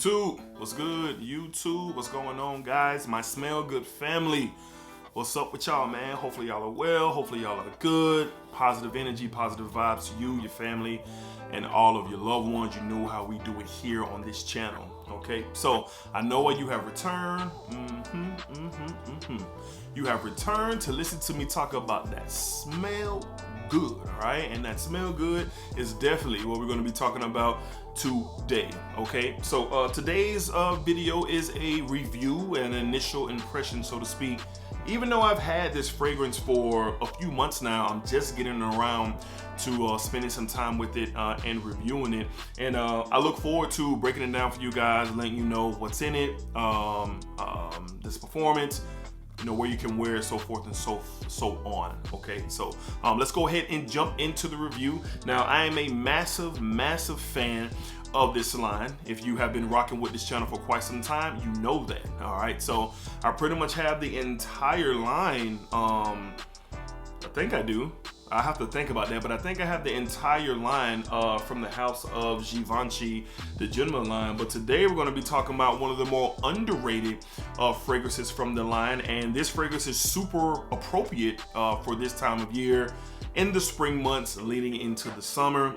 YouTube, what's good? YouTube, what's going on, guys? My Smell Good family, what's up with y'all, man? Hopefully y'all are well. Hopefully y'all are good. Positive energy, positive vibes to you, your family, and all of your loved ones. You know how we do it here on this channel, okay? So I know you have returned. You have returned to listen to me talk about that smell good, all right? And that smell good is definitely what we're going to be talking about today, okay? So today's video is a review and initial impression, so to speak. Even though I've had this fragrance for a few months now, I'm just getting around to spending some time with it and reviewing it. And I look forward to breaking it down for you guys, letting you know what's in it, this performance, you know, where you can wear it, so forth and so on. Okay, so let's go ahead and jump into the review. Now, I am a massive fan of this line. If you have been rocking with this channel for quite some time, you know that. All right, so I pretty much have the entire line. I think I do. I have to think about that, but I think I have the entire line from the house of Givenchy, the gentleman line. But today we're going to be talking about one of the more underrated fragrances from the line, and this fragrance is super appropriate for this time of year in the spring months leading into the summer.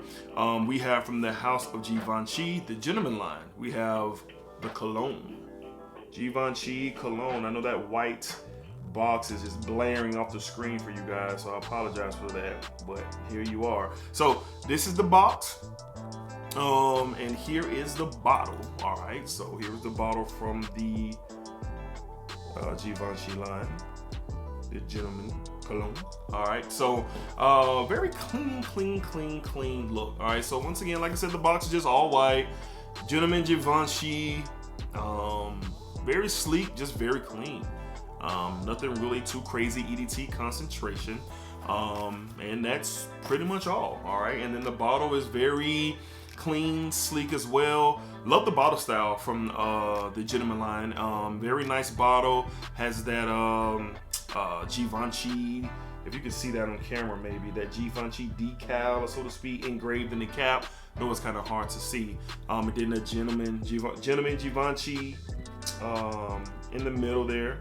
We have from the house of Givenchy, the gentleman line. We have the Cologne, Givenchy Cologne. I know that white box is just blaring off the screen for you guys, so I apologize for that, but here you are. So this is the box, and here is the bottle. All right, so here's the bottle from the Givenchy line, the gentleman Cologne. All right, so very clean look. All right, so once again, like I said, the box is just all white, gentleman Givenchy, very sleek, just very clean. Nothing really too crazy EDT concentration, and that's pretty much all right? And then the bottle is very clean, sleek as well. Love the bottle style from the gentleman line. Very nice bottle, has that Givenchy, if you can see that on camera, maybe that Givenchy decal, so to speak, engraved in the cap. I know it's kind of hard to see. And then the gentleman Givenchy in the middle there.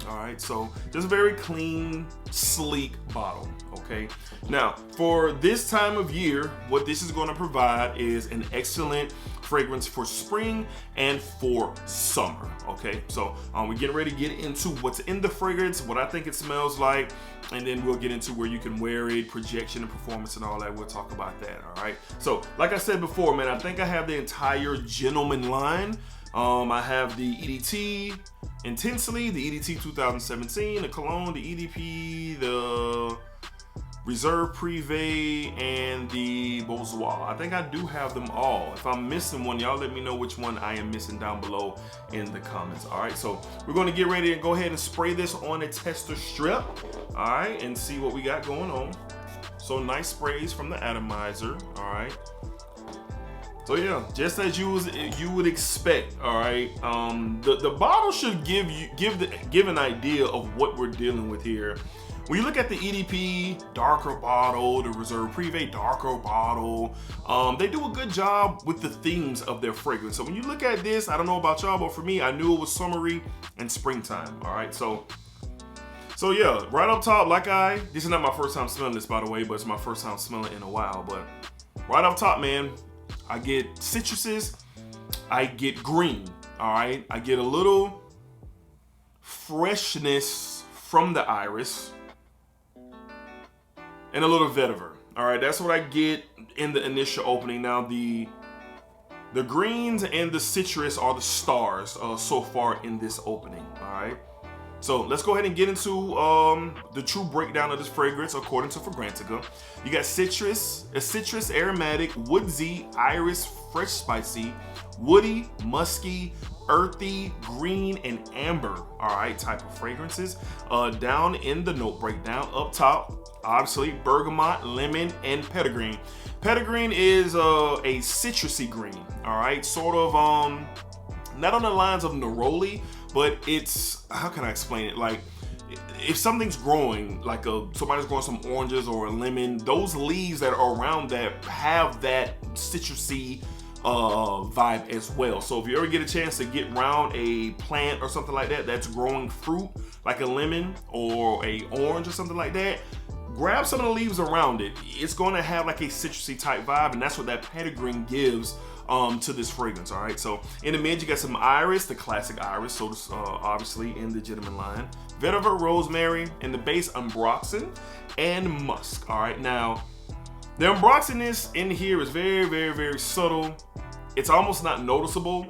All right, so just a very clean, sleek bottle, okay? Now, for this time of year, what this is gonna provide is an excellent fragrance for spring and for summer, okay? So we're getting ready to get into what's in the fragrance, what I think it smells like, and then we'll get into where you can wear it, projection and performance and all that. We'll talk about that, all right? So, like I said before, man, I think I have the entire gentleman line. I have the EDT Intensely, the EDT 2017, the Cologne, the EDP, the Reserve Privé, and the Bourgeois. I think I do have them all. If I'm missing one, y'all let me know which one I am missing down below in the comments. All right, so we're going to get ready and go ahead and spray this on a tester strip, all right, and see what we got going on. So nice sprays from the atomizer, all right. So yeah, just as you would expect, all right. The bottle should give an idea of what we're dealing with here. When you look at the EDP darker bottle, the Reserve Privé darker bottle, they do a good job with the themes of their fragrance. So when you look at this, I don't know about y'all, but for me, I knew it was summery and springtime. All right, so yeah, right up top, this is not my first time smelling this, by the way, but it's my first time smelling it in a while. But right up top, man, I get citruses, I get green, all right? I get a little freshness from the iris and a little vetiver, all right? That's what I get in the initial opening. Now, the greens and the citrus are the stars so far in this opening, all right? So let's go ahead and get into the true breakdown of this fragrance according to Fragrantica. You got citrus, a citrus aromatic, woodsy, iris, fresh spicy, woody, musky, earthy, green, and amber, all right, type of fragrances. Down in the note breakdown, up top, obviously bergamot, lemon, and petitgreen. Petitgreen is a citrusy green, all right, sort of not on the lines of neroli, but it's, how can I explain it? Like, if something's growing, like somebody's growing some oranges or a lemon, those leaves that are around that have that citrusy vibe as well. So if you ever get a chance to get around a plant or something like that that's growing fruit, like a lemon or a orange or something like that, grab some of the leaves around it. It's going to have like a citrusy type vibe, and that's what that petitgreen gives to this fragrance. All right, so in the mid you got some iris, the classic iris, so this, obviously in the gentleman line, vetiver, rosemary, and the base ambroxan and musk. All right, now the ambroxanness in here is very, very, very subtle. It's almost not noticeable,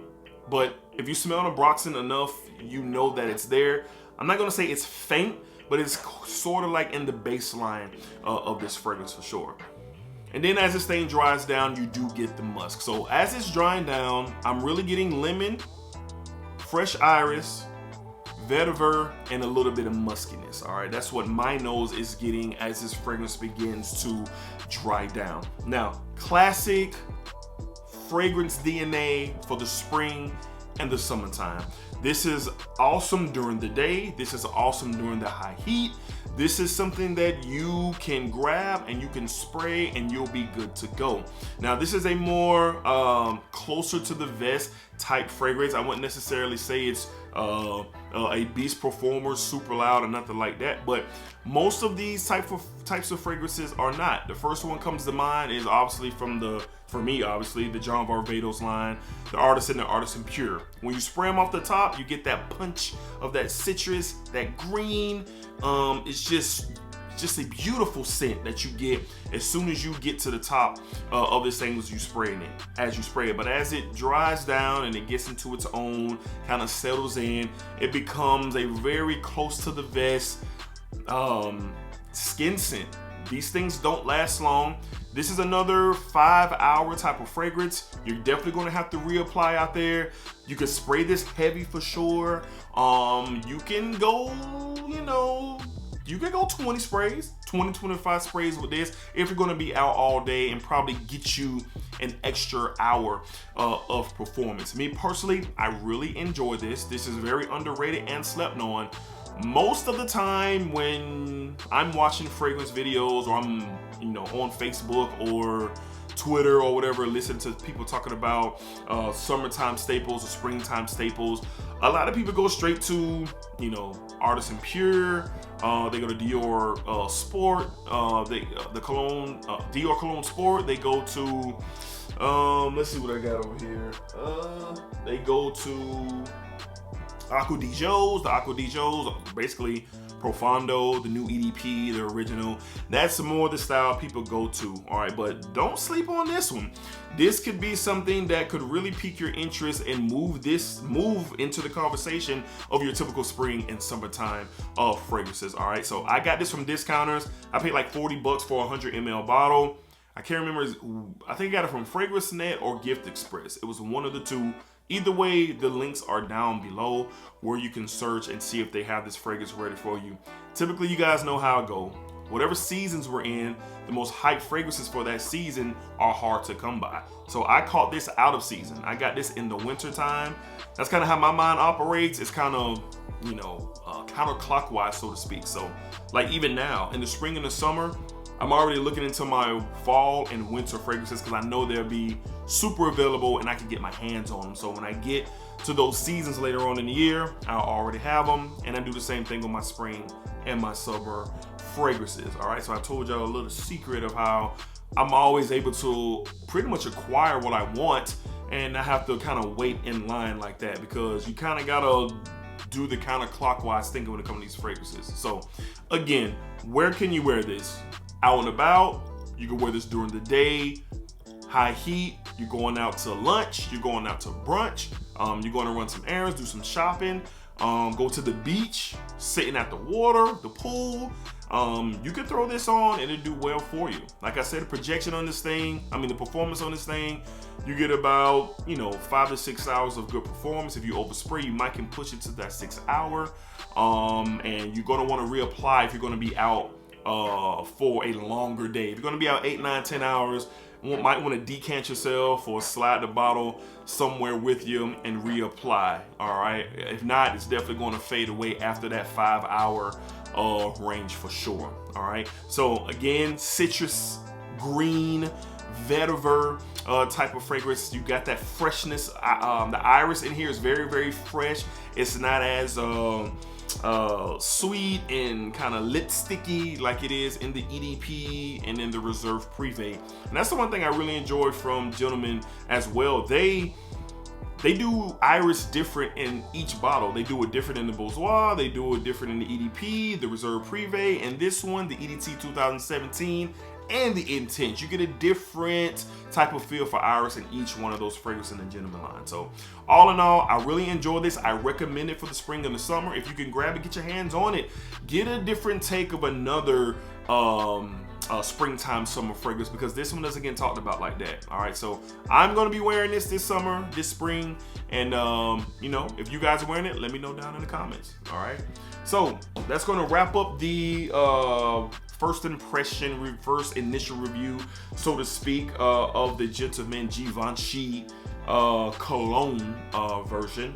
but if you smell ambroxan enough, you know that it's there. I'm not gonna say it's faint, but it's sort of like in the baseline of this fragrance for sure. And then as this thing dries down, you do get the musk. So as it's drying down, I'm really getting lemon, fresh iris, vetiver, and a little bit of muskiness. All right, that's what my nose is getting as this fragrance begins to dry down. Now, classic fragrance DNA for the spring and the summertime. This is awesome during the day. This is awesome during the high heat. This is something that you can grab and you can spray and you'll be good to go. Now, this is a more closer to the vest type fragrance. I wouldn't necessarily say it's a beast performer, super loud or nothing like that, but most of these types of fragrances are not. The first one comes to mind is obviously for me, the John Varvatos line, the Artisan and the Artisan Pure. When you spray them off the top, you get that punch of that citrus, that green. It's just a beautiful scent that you get as soon as you get to the top of this thing as you spray it. But as it dries down and it gets into its own, kind of settles in, it becomes a very close to the vest skin scent. These things don't last long. This is another 5-hour type of fragrance. You're definitely going to have to reapply out there. You can spray this heavy for sure. You can go, you can go 20 sprays, 25 sprays with this if you're going to be out all day and probably get you an extra hour of performance. Me personally, I really enjoy this. This is very underrated and slept on. Most of the time when I'm watching fragrance videos or I'm, on Facebook or Twitter or whatever, listening to people talking about summertime staples or springtime staples, a lot of people go straight to, Artisan Pure. They go to Dior Sport. The Cologne, Dior Cologne Sport. They go to, let's see what I got over here. They go to Acqua di Gio's. The Acqua di Gio's, basically Profondo, the new EDP, the original. That's more the style people go to. All right, but don't sleep on this one. This could be something that could really pique your interest and move into the conversation of your typical spring and summertime fragrances. All right, so I got this from Discounters. I paid like $40 for a 100 ml bottle. I can't remember. I think I got it from Fragrance Net or Gift Express. It was one of the two. Either way, the links are down below where you can search and see if they have this fragrance ready for you. Typically, you guys know how it goes. Whatever seasons we're in, the most hyped fragrances for that season are hard to come by. So I caught this out of season. I got this in the winter time. That's kind of how my mind operates. It's kind of, counterclockwise, so to speak. So like even now in the spring and the summer, I'm already looking into my fall and winter fragrances because I know they'll be super available and I can get my hands on them. So when I get to those seasons later on in the year, I'll already have them. And I do the same thing with my spring and my summer fragrances. All right, so I told y'all a little secret of how I'm always able to pretty much acquire what I want and I have to kind of wait in line like that because you kind of gotta do the counterclockwise thinking when it comes to these fragrances. So again, where can you wear this? Out and about. You can wear this during the day, high heat. You're going out to lunch, you're going out to brunch, you're going to run some errands, do some shopping, go to the beach, sitting at the water, the pool. You can throw this on and it'll do well for you. Like I said, the projection on this thing, the performance on this thing, you get about 5 to 6 hours of good performance. If you overspray, you might can push it to that 6 hour. And you're going to want to reapply if you're going to be out for a longer day. If you're going to be out 8, 9, 10 hours, you might want to decant yourself or slide the bottle somewhere with you and reapply. All right. If not, it's definitely going to fade away after that 5 hour range for sure. All right. So again, citrus, green, vetiver type of fragrance. You got that freshness. The iris in here is very, very fresh. It's not as sweet and kind of lipsticky like it is in the EDP and in the Reserve Privé. And that's the one thing I really enjoy from Gentleman as well. They do iris different in each bottle. They do it different in the Bourgeois, they do it different in the EDP, the Reserve Privé, and this one, the EDT 2017, and the Intense. You get a different type of feel for iris in each one of those fragrances in the Gentleman line. So all in all, I really enjoy this. I recommend it for the spring and the summer. If you can grab it, get your hands on it. Get a different take of another springtime summer fragrance, because this one doesn't get talked about like that. All right, so I'm gonna be wearing this summer, this spring, and you know, if you guys are wearing it, let me know down in the comments. All right, so that's gonna wrap up the first impression, first initial review, so to speak, of the Gentleman Givenchy Cologne version.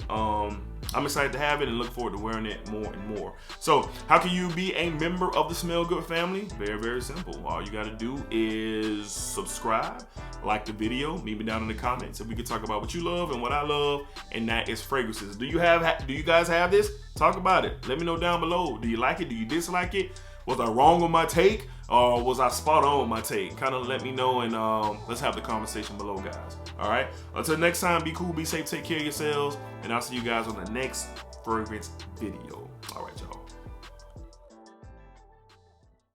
I'm excited to have it and look forward to wearing it more and more. So how can you be a member of the Smell Good family? Very, very simple. All you got to do is subscribe, like the video, leave me down in the comments, and we can talk about what you love and what I love, and that is fragrances. Do you guys have this? Talk about it. Let me know down below. Do you like it? Do you dislike it? Was I wrong on my take, or was I spot on with my take? Kind of let me know, and let's have the conversation below, guys. All right, until next time, be cool, be safe, take care of yourselves, and I'll see you guys on the next fragrance video. All right, y'all.